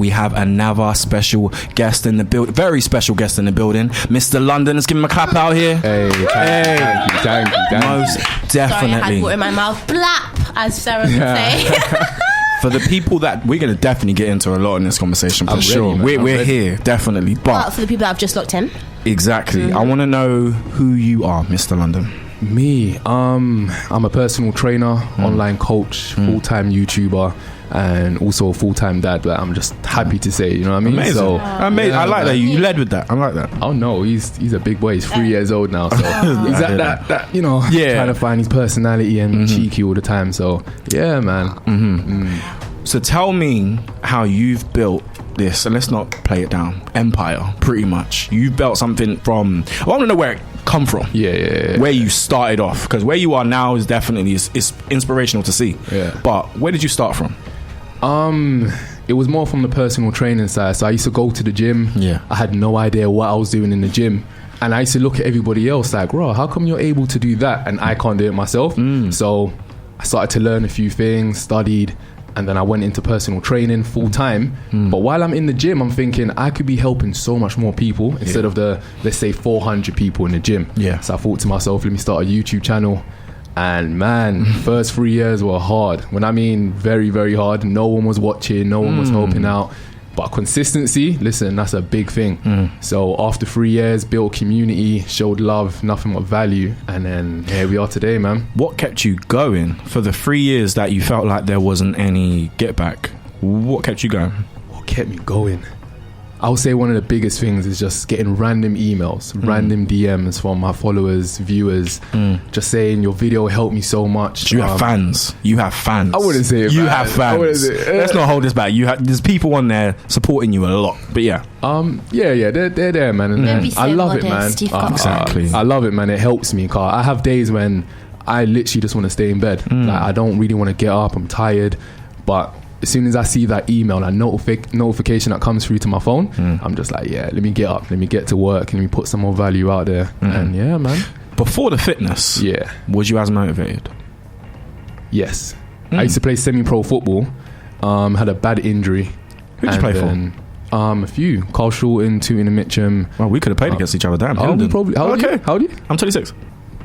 we have another special guest in the building, very special guest in the building, Mr. London. Let's give him a clap out here. Hey, thank you. Most definitely. Sorry, I had water in my mouth. Blap, as Sarah would say. For the people that we're going to definitely get into a lot in this conversation, for sure. Ready, we're here, definitely. But for the people that have just locked in. Exactly. I want to know who you are, Mr. London. Me, I'm a personal trainer, online coach, full-time YouTuber, and also a full-time dad. But I'm just happy to say, you know what I mean? Amazing. So, amazing. I like that. You led with that. I like that. Oh no, he's a big boy. He's 3 years old now, so he's at that you know, trying to find his personality and cheeky all the time. So yeah, man. So tell me how you've built this, and let's not play it down, empire, pretty much. You've built something from, I want to know where it come from. Yeah. Where you started off, because where you are now is definitely is inspirational to see. Yeah. But where did you start from? It was more from the personal training side. So I used to go to the gym. Yeah. I had no idea what I was doing in the gym. And I used to look at everybody else like, bro, how come you're able to do that and I can't do it myself? So I started to learn a few things, studied, and then I went into personal training full time. But while I'm in the gym, I'm thinking I could be helping so much more people instead of the, let's say, 400 people in the gym. Yeah. So I thought to myself, let me start a YouTube channel. And man, first 3 years were hard. When I mean very, very hard. No one was watching, no one was helping out. But consistency, listen, that's a big thing. So after 3 years, built community, showed love, nothing but value. And then here we are today, man. What kept you going for the 3 years that you felt like there wasn't any get back? What kept you going? What kept me going? I would say one of the biggest things is just getting random emails, random DMs from my followers, viewers, just saying your video helped me so much. You have fans. You have fans. I wouldn't say it. You have fans. Let's not hold this back. There's people on there supporting you a lot. But yeah. They're there, man. And I love it, man. Exactly. I love it, man. It helps me, car. I have days when I literally just want to stay in bed. Like, I don't really want to get up. I'm tired. But as soon as I see that email, that notification that comes through to my phone, I'm just like, yeah, let me get up, let me get to work, let me put some more value out there. And yeah, man. Before the fitness, was you as motivated? Yes. I used to play semi-pro football. Had a bad injury. Who did you play for? A few. Carl Shorten, Tooting Mitchum. Well, we could have played against each other. Damn. We probably. How old are you? I'm 26.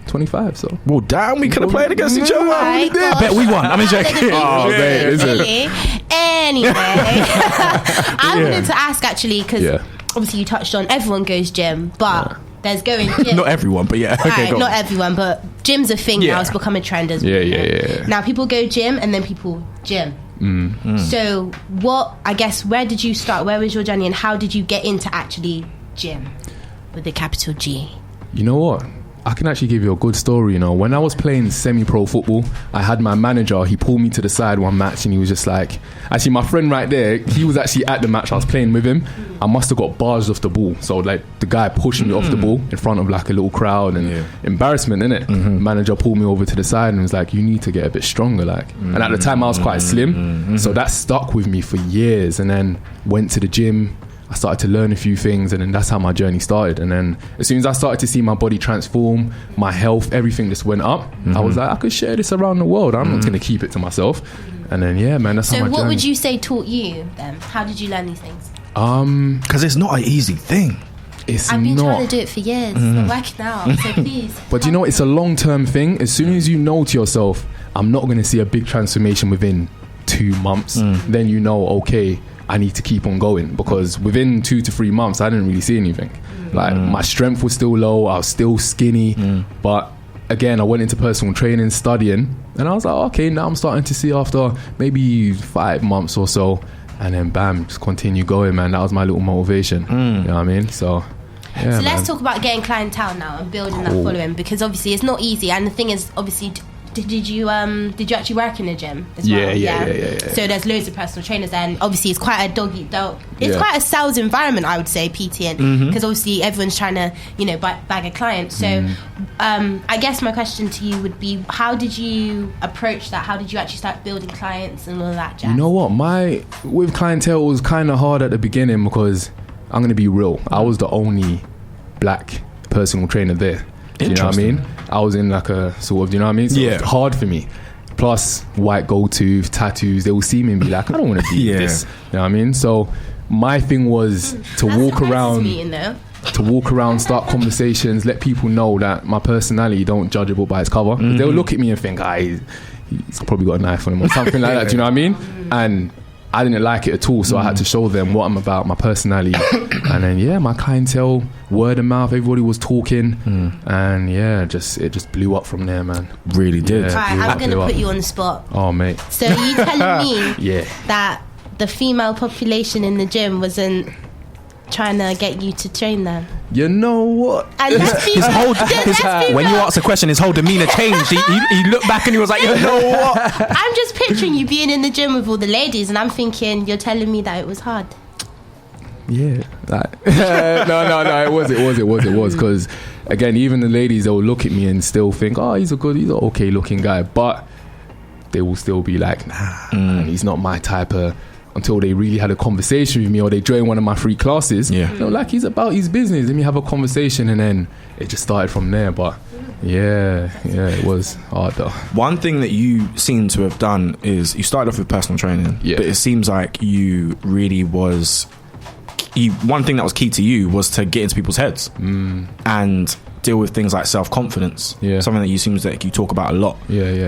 25, so. Well, damn, we could have played against each other. I bet we won. I'm joking. Oh, man, is it? Anyway, I wanted to ask actually, because obviously you touched on everyone goes gym, but there's going gym. Not everyone, but yeah. Okay, not everyone, but gym's a thing now. It's become a trend as well. Yeah. Now people go gym and then people gym. So where did you start? Where was your journey and how did you get into actually gym with a capital G? You know what? I can actually give you a good story, you know. When I was playing semi-pro football, I had my manager, he pulled me to the side one match and he was just like, actually my friend right there, he was actually at the match, I was playing with him. I must have got barged off the ball. So like the guy pushing me off the ball in front of like a little crowd and embarrassment, innit? Manager pulled me over to the side and was like, you need to get a bit stronger, like. And at the time I was quite slim, so that stuck with me for years. And then went to the gym, I started to learn a few things, and then that's how my journey started. And then as soon as I started to see my body transform, my health, everything just went up. I was like, I could share this around the world. I'm not going to keep it to myself. And then yeah, man, that's how my journey. So what would you say taught you then? How did you learn these things? Because it's not an easy thing. I've been trying to do it for years. It's working out, so please. But you know, it's a long-term thing. As soon as you know to yourself, I'm not going to see a big transformation within 2 months, then you know, okay, I need to keep on going, because within 2 to 3 months I didn't really see anything. Like my strength was still low, I was still skinny, but again I went into personal training, studying, and I was like, okay, now I'm starting to see after maybe 5 months or so, and then bam, just continue going, man. That was my little motivation. You know what I mean? So yeah, let's talk about getting clientele now and building that following, because obviously it's not easy. And the thing is, obviously, did you actually work in a gym as well? Yeah. So there's loads of personal trainers, and obviously it's quite a quite a sales environment, I would say, PTing, because obviously everyone's trying to bag a client. So I guess my question to you would be, how did you approach that? How did you actually start building clients and all that jazz? You know what, with clientele was kind of hard at the beginning, because I'm going to be real, I was the only black personal trainer there. Do you know what I mean? I was in like a sort of, do you know what I mean? So it was hard for me. Plus white gold tooth, tattoos. They will see me and be like, I don't want to be this. You know what I mean? So my thing was to walk around, start conversations, let people know that my personality, don't judge a book by its cover. They'll look at me and think, he's probably got a knife on him or something like that. Do you know what I mean? And I didn't like it at all, so I had to show them what I'm about, my personality. And then my clientele, word of mouth, everybody was talking, and it just blew up from there, man. Really did. Alright, I'm gonna put you on the spot. Oh, mate. So you telling me that the female population in the gym wasn't trying to get you to train them? You know what? And when you asked a question, his whole demeanor changed. He looked back and he was like, you know what? I'm just picturing you being in the gym with all the ladies, and I'm thinking you're telling me that it was hard. Yeah, no, it was because again, even the ladies, they'll look at me and still think, he's an okay looking guy, but they will still be like, nah, he's not my type of. Until they really had a conversation with me, or they joined one of my free classes. Like, he's about his business. Let me have a conversation, and then it just started from there. But it was hard though. One thing that you seem to have done is you started off with personal training, but it seems like you really was. One thing that was key to you was to get into people's heads and deal with things like self-confidence. Something that you seems like you talk about a lot.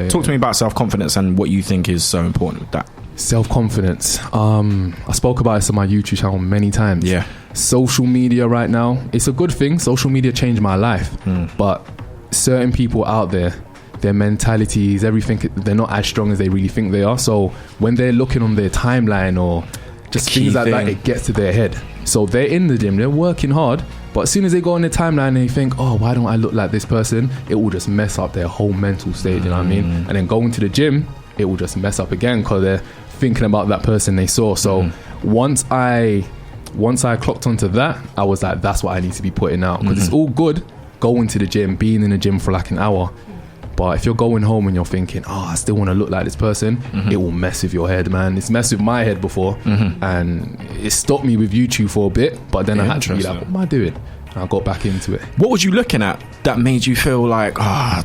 Talk to me about self-confidence and what you think is so important with that. Self-confidence. I spoke about this on my YouTube channel many times. Social media right now, it's a good thing. Social media changed my life, but certain people out there, their mentalities, everything, they're not as strong as they really think they are. So when they're looking on their timeline or just things like that, it gets to their head. So they're in the gym, they're working hard, but as soon as they go on their timeline and they think, why don't I look like this person, it will just mess up their whole mental state. You know what I mean? And then going to the gym, it will just mess up again because they're thinking about that person they saw. So once I clocked onto that, I was like, that's what I need to be putting out, because it's all good going to the gym, being in the gym for like an hour, but if you're going home and you're thinking, I still want to look like this person, it will mess with your head, man. It's messed with my head before, and it stopped me with YouTube for a bit, but then I had to be like, what am I doing? And I got back into it. What was you looking at that made you feel like,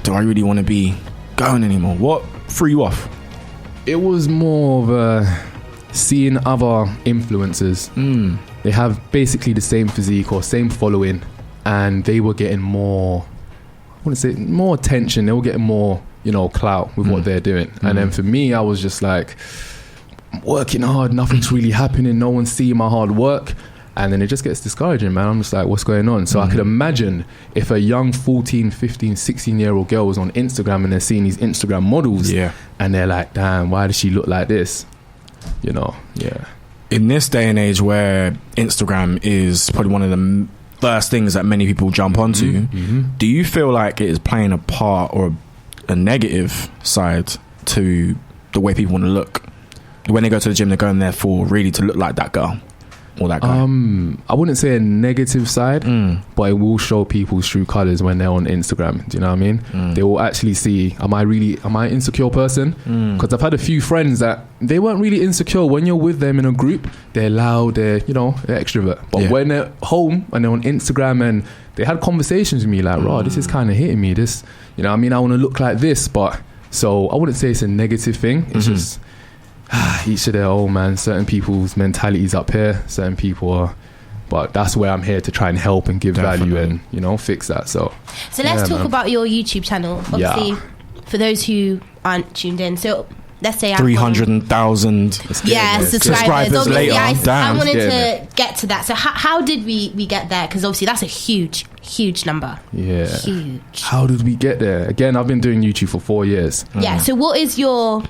do I really want to be going anymore? What threw you off? It was more of seeing other influencers. They have basically the same physique or same following, and they were getting more, I wouldn't say more attention, they were getting more, clout with what they're doing. And then for me, I was just like, working hard, nothing's really happening, no one's seeing my hard work. And then it just gets discouraging, man. I'm just like, what's going on? So I could imagine if a young 14, 15, 16-year-old girl was on Instagram and they're seeing these Instagram models, and they're like, damn, why does she look like this? In this day and age where Instagram is probably one of the first things that many people jump onto, do you feel like it is playing a part or a negative side to the way people want to look? When they go to the gym, they're going there for really to look like that girl or that guy. I wouldn't say a negative side, but it will show people's true colors when they're on Instagram. Do you know what I mean? They will actually see, am I an insecure person? Because I've had a few friends that they weren't really insecure. When you're with them in a group, they're loud, they're extrovert. But when they're home and they're on Instagram, and they had conversations with me like, this is kind of hitting me. This, I want to look like this. But so I wouldn't say it's a negative thing. It's just each of their own, man. Certain people's mentalities up here, certain people are, but that's where I'm here to try and help and give value and fix that. So let's talk about your YouTube channel. Obviously, for those who aren't tuned in, so let's say 300,000 subscribers later. I wanted to get to that. So how did we get there? Because obviously that's a huge number. Huge. How did we get there? Again, I've been doing YouTube for 4 years. So what is your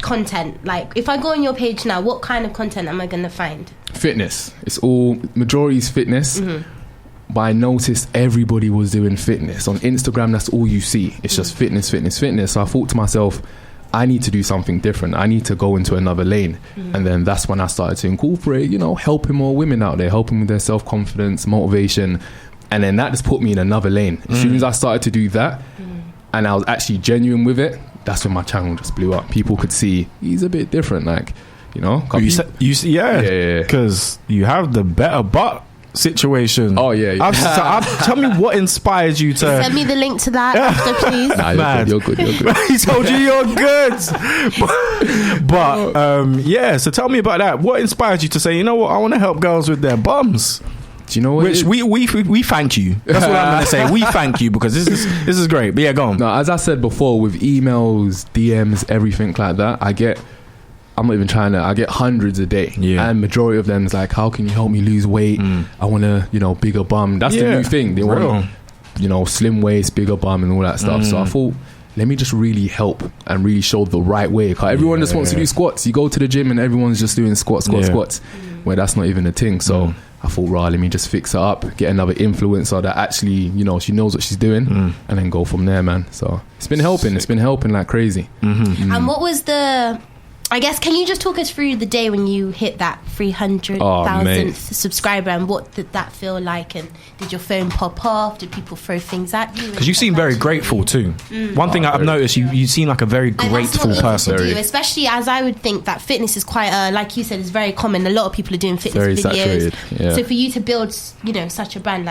content like? If I go on your page now, what kind of content am I going to find? Fitness. It's all, majority is fitness. But I noticed everybody was doing fitness on Instagram. That's all you see. It's just fitness. So I thought to myself, I need to do something different. I need to go into another lane. And then that's when I started to incorporate, helping more women out there, helping with their self-confidence, motivation. And then that just put me in another lane. As soon as I started to do that, and I was actually genuine with it, that's when my channel just blew up. People could see he's a bit different, like, because you have the better butt. situation. Oh yeah. Tell me what inspired you to send me the link to that after, please. Nah, you're good. He told you you're good. But so tell me about that. What inspired you to say, you know what, I want to help girls with their bums? Do you know what? Which we thank you. That's what I'm going to say. We thank you because this is great. But yeah, go on. No, as I said before, with emails, DMs, everything like that, I get hundreds a day. Yeah. And majority of them is like, how can you help me lose weight? I want a, bigger bum. That's the new thing. They want, slim waist, bigger bum and all that stuff. So I thought, let me just really help and really show the right way. Because everyone just wants to do squats. You go to the gym and everyone's just doing squats. Where that's not even a thing. So I thought, right, let me just fix it up, get another influencer that actually, she knows what she's doing, and then go from there, man. So it's been helping. It's been helping like crazy. And what was I guess, can you just talk us through the day when you hit that 300,000th subscriber, and what did that feel like? And did your phone pop off? Did people throw things at you? Because you seem very grateful too. One thing I've noticed, you seem like a very grateful person. Especially as I would think that fitness is quite, like you said, is very common. A lot of people are doing fitness videos. Yeah. So for you to build, such a brand,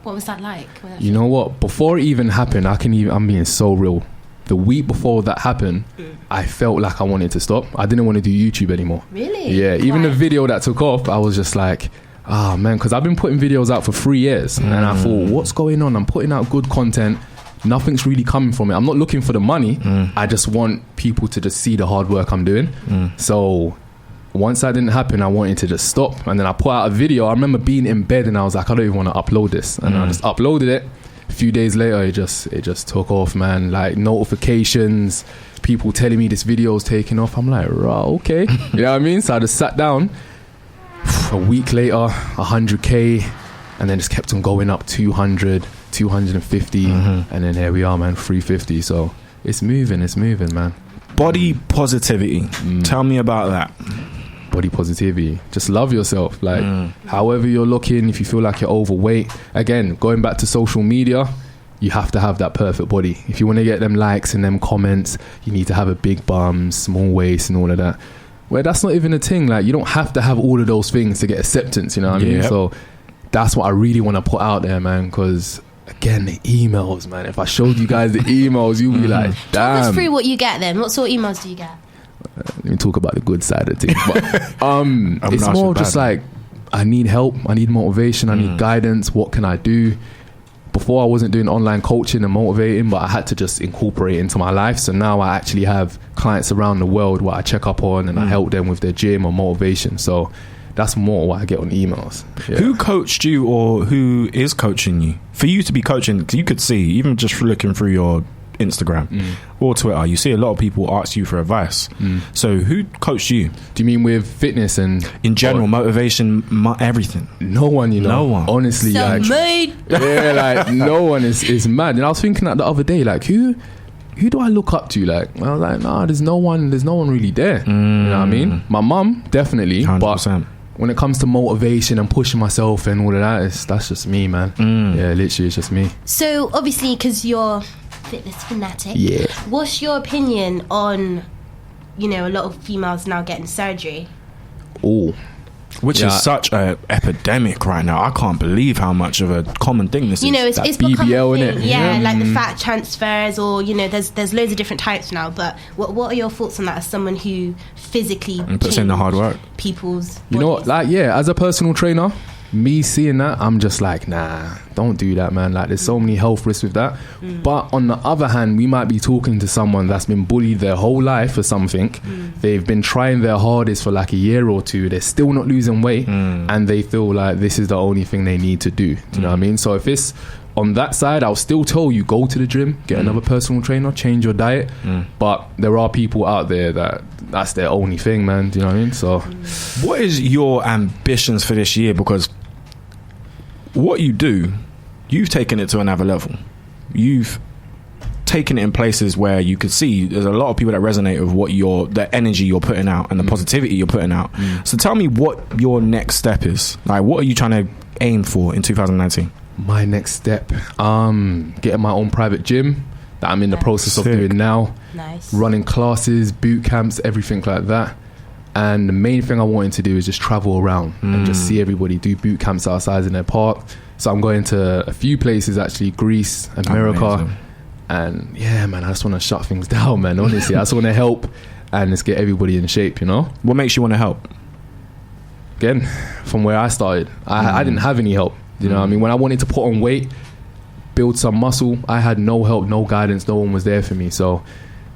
what was that like? You know what? Before it even happened, I'm being so real. The week before that happened, I felt like I wanted to stop. I didn't want to do YouTube anymore. Really? Yeah. Even the video that took off, I was just like, man, because I've been putting videos out for 3 years. And I thought, what's going on? I'm putting out good content. Nothing's really coming from it. I'm not looking for the money. I just want people to just see the hard work I'm doing. So once that didn't happen, I wanted to just stop. And then I put out a video. I remember being in bed and I was like, I don't even want to upload this. And I just uploaded it. A few days later, it just took off, man. Like notifications, people telling me this video's taking off. I'm like, right, okay. You know what I mean? So I just sat down. A week later, 100K, and then just kept on going up 200, 250, and then here we are, man, 350. So it's moving, man. Body positivity. Tell me about that. Body positivity, just love yourself, like however you're looking. If you feel like you're overweight, again, going back to social media, you have to have that perfect body. If you want to get them likes and them comments, you need to have a big bum, small waist and all of that. Well, that's not even a thing. Like, you don't have to have all of those things to get acceptance, you know what I mean? So that's what I really want to put out there, man, because again, the emails, man, if I showed you guys the emails, you'd be like, damn. Talk us through what you get then. What sort of emails do you get? Let me talk about the good side of things. But it's more just like, I need help, I need motivation, I need guidance. What can I do? Before I wasn't doing online coaching and motivating, but I had to just incorporate it into my life. So now I actually have clients around the world where I check up on and I help them with their gym or motivation. So that's more what I get on emails. Yeah. Who coached you, or who is coaching you? For you to be coaching, because you could see, even just looking through your Instagram or Twitter, you see a lot of people ask you for advice. So who coached you? Do you mean with fitness and in general, motivation, everything? No one, no one. Honestly, like no one is mad. And I was thinking that the other day, like who do I look up to? Like, I was like, nah, there's no one really there. You know what I mean? My mum, definitely, 100%. But when it comes to motivation and pushing myself and all of that, that's just me, man. Yeah, literally, it's just me. So obviously, because you're fitness fanatic, what's your opinion on, a lot of females now getting surgery? Which is such an epidemic right now. I can't believe how much of a common thing this is. It's BBL, innit? Yeah, like the fat transfers, or there's loads of different types now. But what are your thoughts on that as someone who physically puts in the hard work? People's bodies? You know what? Like, as a personal trainer, me seeing that, I'm just like, nah, don't do that, man. Like, there's so many health risks with that. But on the other hand, we might be talking to someone that's been bullied their whole life for something. They've been trying their hardest for like a year or two. They're still not losing weight, and they feel like this is the only thing they need to do. Do you know what I mean? So if it's on that side, I'll still tell you, go to the gym, get another personal trainer, change your diet. But there are people out there that's their only thing, man. Do you know what I mean? So what is your ambitions for this year? Because what you do, you've taken it to another level. You've taken it in places where you could see there's a lot of people that resonate with the energy you're putting out and the positivity you're putting out. So tell me what your next step is. Like, what are you trying to aim for in 2019? My next step, getting my own private gym that I'm in the process of doing now. Nice. Running classes, boot camps, everything like that. And the main thing I wanted to do is just travel around and just see everybody, do boot camps outside in their park. So I'm going to a few places, actually, Greece, America. Amazing. And yeah, man, I just want to shut things down, man. Honestly, I just want to help and just get everybody in shape, you know? What makes you want to help? Again, from where I started, I didn't have any help. You know what I mean? When I wanted to put on weight, build some muscle, I had no help, no guidance, no one was there for me. So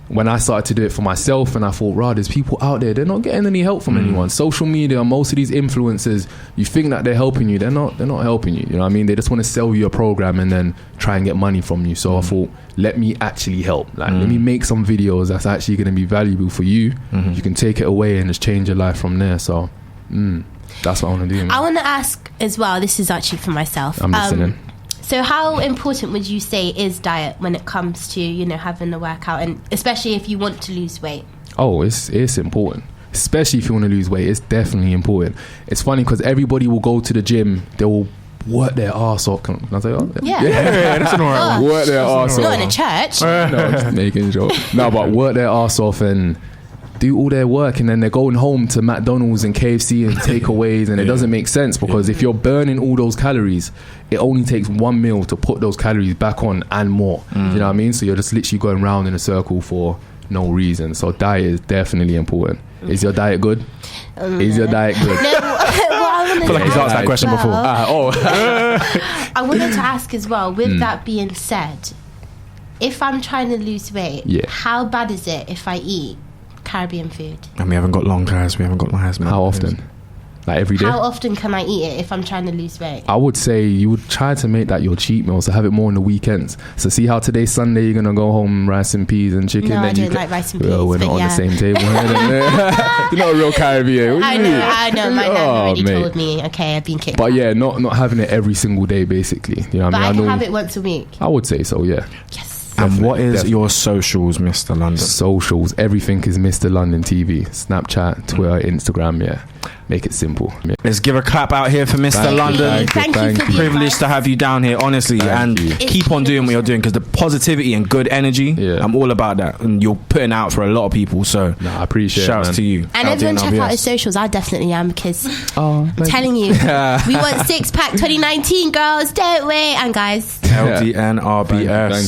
when I started to do it for myself, and I thought, right, there's people out there, they're not getting any help from anyone. Social media, most of these influencers, you think that they're helping you, they're not helping you. You know what I mean? They just want to sell you a program and then try and get money from you. So I thought, let me actually help. Like, let me make some videos that's actually going to be valuable for you. You can take it away and just change your life from there. So that's what I want to do, man. I want to ask as well, this is actually for myself. I'm listening. So how important would you say is diet when it comes to, you know, having a workout, and especially if you want to lose weight? Oh, it's important. Especially if you want to lose weight, it's definitely important. It's funny because everybody will go to the gym, they will work their arse off. Can I say, yeah, that's an alright. Work their arse off. Not in a church. No, I'm just making a joke. No, but work their arse off and do all their work, and then they're going home to McDonald's and KFC and takeaways, and it doesn't make sense, because if you're burning all those calories, it only takes one meal to put those calories back on and more. You know what I mean? So you're just literally going round in a circle for no reason. So diet is definitely important. Is your diet good? Is your diet good? No, I feel like he's asked that question before. I wanted to ask as well, with that being said, if I'm trying to lose weight, how bad is it if I eat Caribbean food? And we haven't got long guys, we haven't got long man. How often? Like every day? How often can I eat it if I'm trying to lose weight? I would say you would try to make that your cheat meal, so have it more on the weekends. So see how today's Sunday you're gonna go home rice and peas and chicken. No, then I don't like rice and peas. Well, we're not on the same table. You're not a real Caribbean. I know. My nan already told me. Okay, I've been kicked. But yeah, not having it every single day, basically. You know what I mean? But I can have it once a week. I would say so. Yeah. Yes. And what is your socials, Mr. London? Socials, everything is Mr. London TV. Snapchat, Twitter, Instagram, yeah. Make it simple. Yeah. Let's give a clap out here for Mr. London. Thank you. Privileged to have you down here, honestly. Keep on doing what you're doing, because the positivity and good energy, I'm all about that. And you're putting out for a lot of people, so I appreciate shouts it, to you. And everyone check out his socials. I definitely am, because I'm telling you, we want 6-pack 2019, girls, don't wait. And guys, LDNRBS. Thank you.